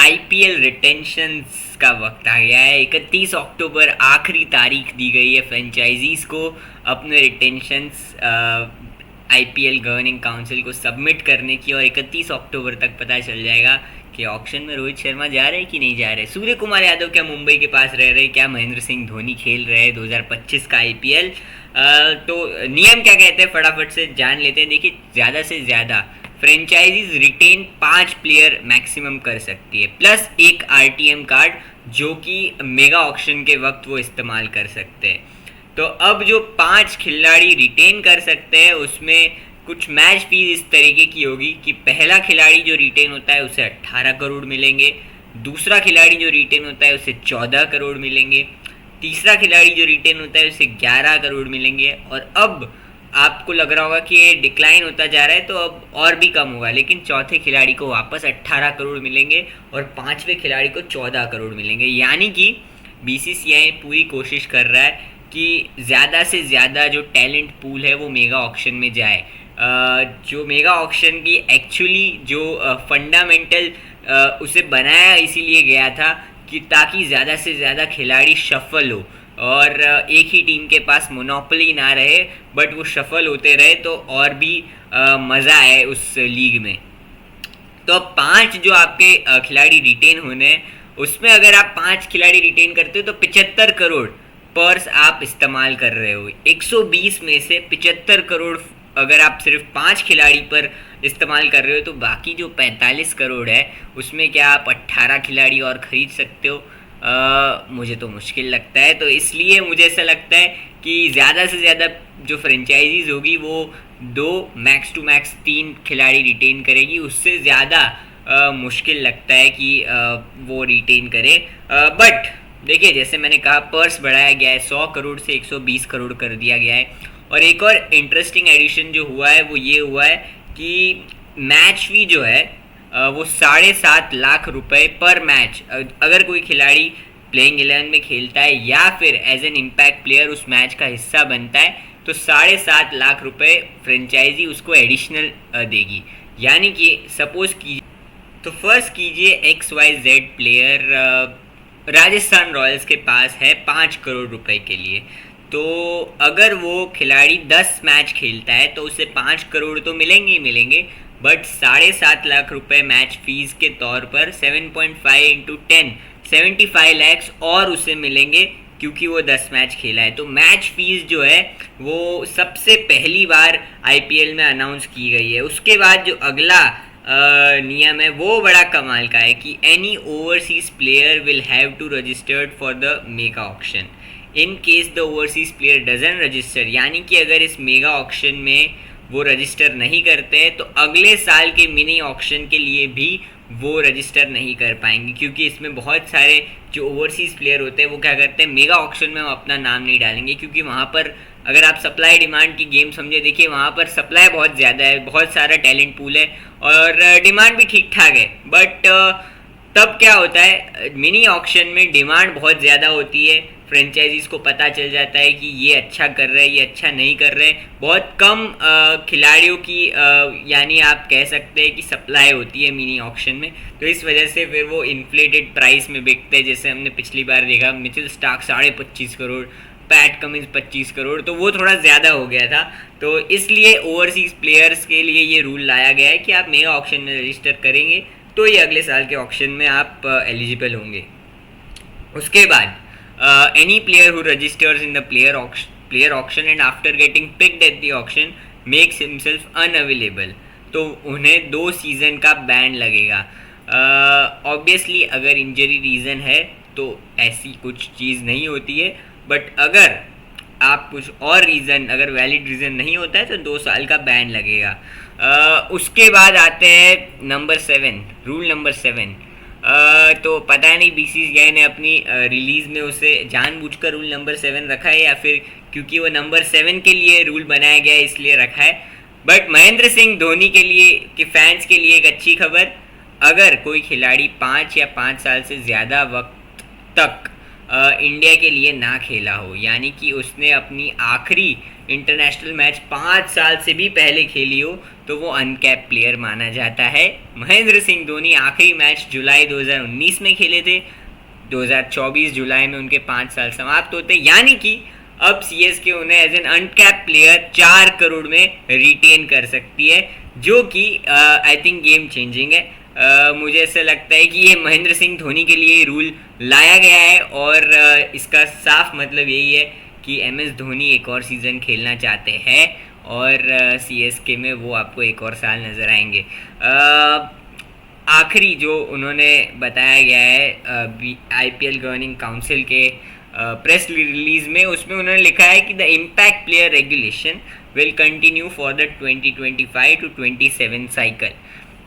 IPL रिटेंशंस का वक्त आ गया है। 31 अक्टूबर आखिरी तारीख दी गई है फ्रेंचाइजीज़ को अपने रिटेंशंस आईपीएल गवर्निंग काउंसिल को सबमिट करने की, और 31 अक्टूबर तक पता चल जाएगा कि ऑक्शन में रोहित शर्मा जा रहे हैं कि नहीं जा रहे। सूर्य कुमार यादव क्या मुंबई के पास रह रहे, क्या महेंद्र सिंह धोनी खेल रहे 2025 का आईपीएल। तो नियम क्या कहते हैं फटाफट से जान लेते हैं। देखिए, ज़्यादा से ज़्यादा फ्रेंचाइजीज रिटेन 5 प्लेयर मैक्सिमम कर सकती है, प्लस एक आरटीएम कार्ड जो कि मेगा ऑक्शन के वक्त वो इस्तेमाल कर सकते हैं। तो अब जो 5 खिलाड़ी रिटेन कर सकते हैं उसमें कुछ मैच फीस इस तरीके की होगी कि पहला खिलाड़ी जो रिटेन होता है उसे 18 करोड़ मिलेंगे, दूसरा खिलाड़ी जो रिटेन होता है उसे 14 करोड़ मिलेंगे, तीसरा खिलाड़ी जो रिटेन होता है उसे 11 करोड़ मिलेंगे, और अब आपको लग रहा होगा कि ये डिक्लाइन होता जा रहा है तो अब और भी कम होगा, लेकिन चौथे खिलाड़ी को वापस 18 करोड़ मिलेंगे और पांचवें खिलाड़ी को 14 करोड़ मिलेंगे। यानी कि बीसीसीआई पूरी कोशिश कर रहा है कि ज़्यादा से ज़्यादा जो टैलेंट पूल है वो मेगा ऑक्शन में जाए। जो मेगा ऑक्शन की एक्चुअली जो फंडामेंटल उसे बनाया इसीलिए गया था कि ताकि ज़्यादा से ज़्यादा खिलाड़ी शफल हो और एक ही टीम के पास मोनोपोली ना रहे, बट वो शफल होते रहे तो और भी मज़ा आए उस लीग में। तो अब 5 जो आपके खिलाड़ी रिटेन होने हैं उसमें अगर आप 5 खिलाड़ी रिटेन करते हो तो 75 करोड़ पर्स आप इस्तेमाल कर रहे हो। 120 में से 75 करोड़ अगर आप सिर्फ 5 खिलाड़ी पर इस्तेमाल कर रहे हो तो बाकी जो 45 करोड़ है उसमें क्या आप 18 खिलाड़ी और ख़रीद सकते हो? मुझे तो मुश्किल लगता है। तो इसलिए मुझे ऐसा लगता है कि ज़्यादा से ज़्यादा जो फ्रेंचाइजीज़ होगी वो 2 मैक्स टू मैक्स 3 खिलाड़ी रिटेन करेगी, उससे ज़्यादा मुश्किल लगता है कि वो रिटेन करे। बट देखिए, जैसे मैंने कहा पर्स बढ़ाया गया है, 100 करोड़ से 120 करोड़ कर दिया गया है। और एक और इंटरेस्टिंग एडिशन जो हुआ है वो ये हुआ है कि मैच फी जो है वो 7.5 लाख रुपए पर मैच, अगर कोई खिलाड़ी प्लेइंग 11 में खेलता है या फिर एज एन इम्पैक्ट प्लेयर उस मैच का हिस्सा बनता है तो 7.5 लाख रुपए फ्रेंचाइजी उसको एडिशनल देगी। यानी कि सपोज कीजिए, तो फर्स्ट कीजिए XYZ प्लेयर राजस्थान रॉयल्स के पास है 5 करोड़ रुपए के लिए, तो अगर वो खिलाड़ी 10 मैच खेलता है तो उसे 5 करोड़ तो मिलेंगे ही मिलेंगे, बट 7.5 लाख रुपए मैच फीस के तौर पर 7.5 इंटू 10 75 लैक्स और उसे मिलेंगे क्योंकि वो 10 मैच खेला है। तो मैच फीस जो है वो सबसे पहली बार आईपीएल में अनाउंस की गई है। उसके बाद जो अगला नियम है वो बड़ा कमाल का है कि any overseas player will have to registered for the mega auction in case the overseas player doesn't register. यानी कि अगर इस मेगा ऑक्शन में वो रजिस्टर नहीं करते हैं तो अगले साल के मिनी ऑक्शन के लिए भी वो रजिस्टर नहीं कर पाएंगे, क्योंकि इसमें बहुत सारे जो ओवरसीज़ प्लेयर होते हैं वो क्या करते हैं, मेगा ऑक्शन में वो अपना नाम नहीं डालेंगे, क्योंकि वहाँ पर अगर आप सप्लाई डिमांड की गेम समझे, देखिए वहाँ पर सप्लाई बहुत ज़्यादा है, बहुत सारा टैलेंट पूल है और डिमांड भी ठीक ठाक है। बट तब क्या होता है, मिनी ऑक्शन में डिमांड बहुत ज़्यादा होती है, फ्रेंचाइजीज़ को पता चल जाता है कि ये अच्छा कर रहे हैं, ये अच्छा नहीं कर रहे, बहुत कम खिलाड़ियों की यानी आप कह सकते हैं कि सप्लाई होती है मिनी ऑक्शन में, तो इस वजह से फिर वो इन्फ्लेटेड प्राइस में बिकते हैं। जैसे हमने पिछली बार देखा, Mitchell Starc 25.5 crore, PAT Cummins 25 crore, तो वो थोड़ा ज़्यादा हो गया था। तो इसलिए ओवरसीज़ प्लेयर्स के लिए ये रूल लाया गया है कि आप मेगा ऑक्शन में रजिस्टर करेंगे तो ये अगले साल के ऑक्शन में आप एलिजिबल होंगे। उसके बाद any player who registers in the player auction and after getting picked at the auction makes himself unavailable, तो उन्हें 2 सीज़न का बैन लगेगा। ऑब्वियसली अगर इंजरी रीज़न है तो ऐसी कुछ चीज़ नहीं होती है, बट अगर आप कुछ और रीज़न, अगर वैलिड रीज़न नहीं होता है तो 2 साल का बैन लगेगा। उसके बाद आते हैं नंबर 7, रूल नंबर 7। तो पता नहीं बीसीसीआई ने अपनी रिलीज़ में उसे जानबूझकर रूल नंबर 7 रखा है या फिर क्योंकि वो नंबर 7 के लिए रूल बनाया गया है इसलिए रखा है। बट महेंद्र सिंह धोनी के लिए, के फैंस के लिए एक अच्छी खबर, अगर कोई खिलाड़ी 5 या 5 साल से ज़्यादा वक्त तक इंडिया के लिए ना खेला हो, यानी कि उसने अपनी आखिरी इंटरनेशनल मैच 5 साल से भी पहले खेली हो, तो वो अनकैप प्लेयर माना जाता है। महेंद्र सिंह धोनी आखिरी मैच जुलाई 2019 में खेले थे, 2024 जुलाई में उनके 5 साल समाप्त होते, यानी कि अब सीएसके उन्हें as an uncap player 4 crore में रिटेन कर सकती है, जो कि आई थिंक गेम चेंजिंग है। मुझे ऐसा लगता है कि ये महेंद्र सिंह धोनी के लिए रूल लाया गया है और इसका साफ मतलब यही है कि एम एस धोनी एक और सीज़न खेलना चाहते हैं और सीएसके में वो आपको एक और साल नज़र आएंगे। आखिरी जो उन्होंने बताया गया है आईपीएल गवर्निंग काउंसिल के प्रेस रिलीज में, उसमें उन्होंने लिखा है कि the impact player regulation will continue for the 2025 to 27 cycle.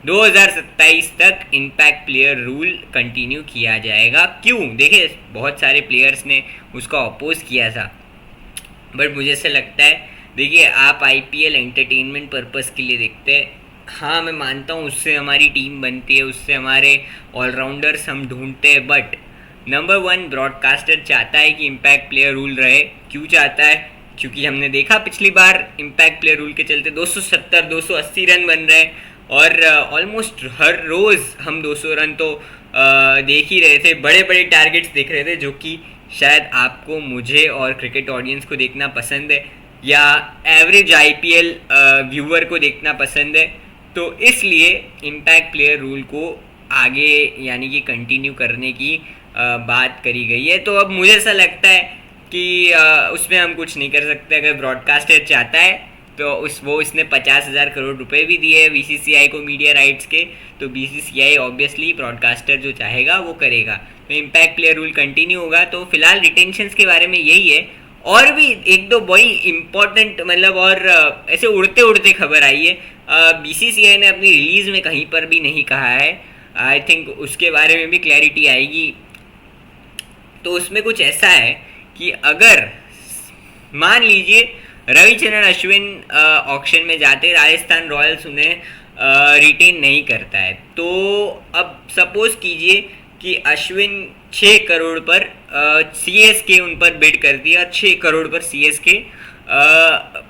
2027 तक इम्पैक्ट प्लेयर रूल कंटिन्यू किया जाएगा। क्यों? देखिए, बहुत सारे प्लेयर्स ने उसका अपोज किया था, बट मुझे ऐसा लगता है, देखिए आप आईपीएल एंटरटेनमेंट पर्पस के लिए देखते हैं। हाँ, मैं मानता हूँ उससे हमारी टीम बनती है, उससे हमारे ऑलराउंडर्स हम ढूंढते हैं, बट नंबर 1 ब्रॉडकास्टर चाहता है कि इम्पैक्ट प्लेयर रूल रहे। क्यों चाहता है? क्योंकि हमने देखा पिछली बार इम्पैक्ट प्लेयर रूल के चलते 270-280 रन बन रहे हैं और ऑलमोस्ट हर रोज़ हम 200 रन तो देख ही रहे थे। बड़े बड़े टारगेट्स देख रहे थे, जो कि शायद आपको, मुझे और क्रिकेट ऑडियंस को देखना पसंद है या एवरेज आईपीएल व्यूअर को देखना पसंद है। तो इसलिए इम्पैक्ट प्लेयर रूल को आगे यानी कि कंटिन्यू करने की बात करी गई है। तो अब मुझे ऐसा लगता है कि उसमें हम कुछ नहीं कर सकते। अगर ब्रॉडकास्टर चाहता है तो इसने 50,000 करोड़ रुपए भी दिए हैं बीसीसीआई को मीडिया राइट्स के, तो बीसीसीआई ऑब्वियसली ब्रॉडकास्टर जो चाहेगा वो करेगा। तो इम्पैक्ट प्लेयर रूल कंटिन्यू होगा। तो फिलहाल रिटेंशंस के बारे में यही है, और भी एक दो बड़ी इम्पॉर्टेंट मतलब और ऐसे उड़ते उड़ते खबर आई है। बीसीसीआई ने अपनी रिलीज में कहीं पर भी नहीं कहा है, आई थिंक उसके बारे में भी क्लैरिटी आएगी। तो उसमें कुछ ऐसा है कि अगर मान लीजिए रविचंद्रन अश्विन ऑक्शन में जाते, राजस्थान रॉयल्स उन्हें रिटेन नहीं करता है, तो अब सपोज कीजिए कि अश्विन 6 करोड़ पर सीएसके उन पर बिड करती है और 6 करोड़ पर सीएसके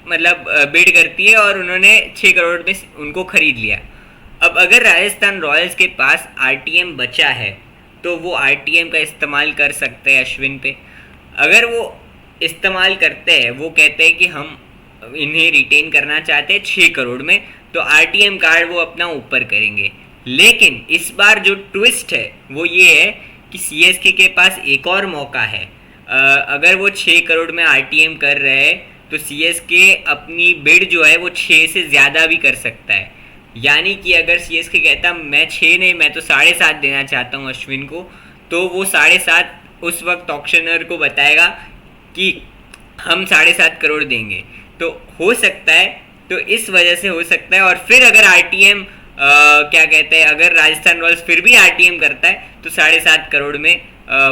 मतलब बिड करती है और उन्होंने 6 करोड़ में उनको खरीद लिया। अब अगर राजस्थान रॉयल्स के पास आरटीएम बचा है तो वो आरटीएम का इस्तेमाल कर सकते हैं अश्विन पे। अगर वो इस्तेमाल करते हैं, वो कहते हैं कि हम इन्हें रिटेन करना चाहते हैं 6 करोड़ में, तो आरटीएम कार्ड वो अपना ऊपर करेंगे। लेकिन इस बार जो ट्विस्ट है वो ये है कि सीएसके के पास एक और मौका है। अगर वो 6 करोड़ में आरटीएम कर रहे हैं तो सीएसके अपनी बिड जो है वो 6 से ज़्यादा भी कर सकता है। यानी कि अगर सीएसके कहता मैं 6 नहीं, मैं तो 7.5 देना चाहता हूँ अश्विन को, तो वो 7.5 उस वक्त ऑक्शनर को बताएगा कि हम 7.5 करोड़ देंगे। तो हो सकता है, तो इस वजह से हो सकता है। और फिर अगर आरटीएम क्या कहते हैं, अगर राजस्थान रॉयल्स फिर भी आरटीएम करता है तो 7.5 करोड़ में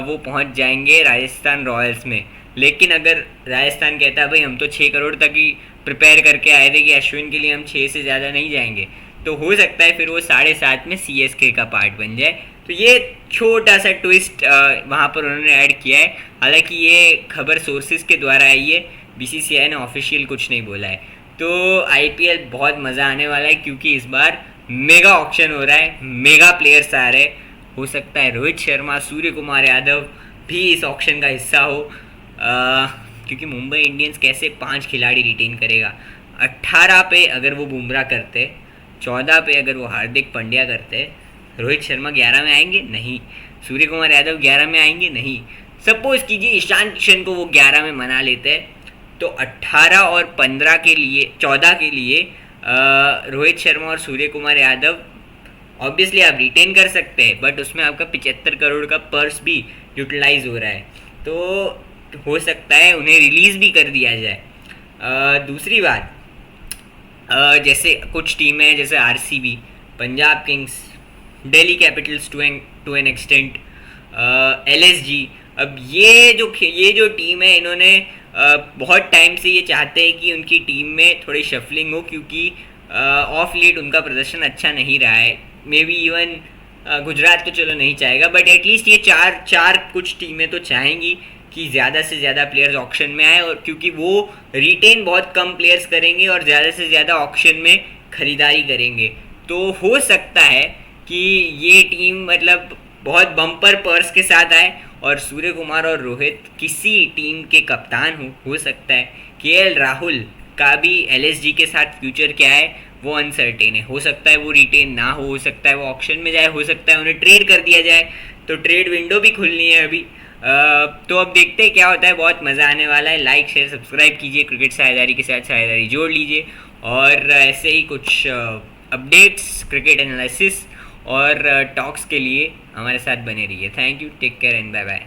वो पहुंच जाएंगे राजस्थान रॉयल्स में। लेकिन अगर राजस्थान कहता है भाई हम तो 6 करोड़ तक ही प्रिपेयर करके आए थे कि अश्विन के लिए हम 6 से ज़्यादा नहीं जाएंगे, तो हो सकता है फिर वो 7.5 में सीएसके का पार्ट बन जाए। तो ये छोटा सा ट्विस्ट वहाँ पर उन्होंने ऐड किया है। हालांकि ये खबर सोर्सेज के द्वारा आई है, बीसीसीआई ने ऑफिशियल कुछ नहीं बोला है। तो आईपीएल बहुत मज़ा आने वाला है क्योंकि इस बार मेगा ऑक्शन हो रहा है, मेगा प्लेयर्स आ रहे हैं। हो सकता है रोहित शर्मा, सूर्य कुमार यादव भी इस ऑक्शन का हिस्सा हो, क्योंकि मुंबई इंडियंस कैसे 5 खिलाड़ी रिटेन करेगा। 18 पे अगर वो बुमराह करते, 14 पे अगर वो हार्दिक पांड्या करते, रोहित शर्मा 11 में आएंगे? नहीं। सूर्य कुमार यादव 11 में आएंगे? नहीं। सपोज कीजिए ईशान किशन को वो 11 में मना लेते हैं, तो 18 और 15 के लिए, 14 के लिए रोहित शर्मा और सूर्य कुमार यादव ऑब्वियसली आप रिटेन कर सकते हैं, बट उसमें आपका 75 करोड़ का पर्स भी यूटिलाइज हो रहा है। तो हो सकता है उन्हें रिलीज़ भी कर दिया जाए। दूसरी बात, जैसे कुछ टीमें जैसे RCB, Punjab Kings, Delhi Capitals to an extent, LSG, अब ये जो टीम है, इन्होंने बहुत टाइम से ये चाहते हैं कि उनकी टीम में थोड़ी शफलिंग हो, क्योंकि ऑफ लेट उनका प्रदर्शन अच्छा नहीं रहा है। मे बी इवन गुजरात तो चलो नहीं चाहेगा, बट एटलीस्ट ये चार कुछ टीमें तो चाहेंगी कि ज़्यादा से ज़्यादा प्लेयर्स ऑक्शन में आए, और क्योंकि वो रिटेन बहुत कम प्लेयर्स करेंगे और ज़्यादा से ज़्यादा ऑक्शन में खरीदारी करेंगे तो हो सकता है कि ये टीम मतलब बहुत बम्पर पर्स के साथ आए और सूर्य कुमार और रोहित किसी टीम के कप्तान हो सकता है केएल राहुल का भी एलएसजी के साथ फ्यूचर क्या है वो अनसर्टेन है, हो सकता है वो रिटेन ना हो सकता है वो ऑक्शन में जाए, हो सकता है उन्हें ट्रेड कर दिया जाए, तो ट्रेड विंडो भी खुलनी है अभी। तो अब देखते हैं क्या होता है, बहुत मज़ा आने वाला है। लाइक शेयर सब्सक्राइब कीजिए, क्रिकेट साझेदारी के साथ साझेदारी जोड़ लीजिए और ऐसे ही कुछ अपडेट्स, क्रिकेट एनालिसिस और टॉक्स के लिए हमारे साथ बने रहिए। Thank you, take care and bye bye.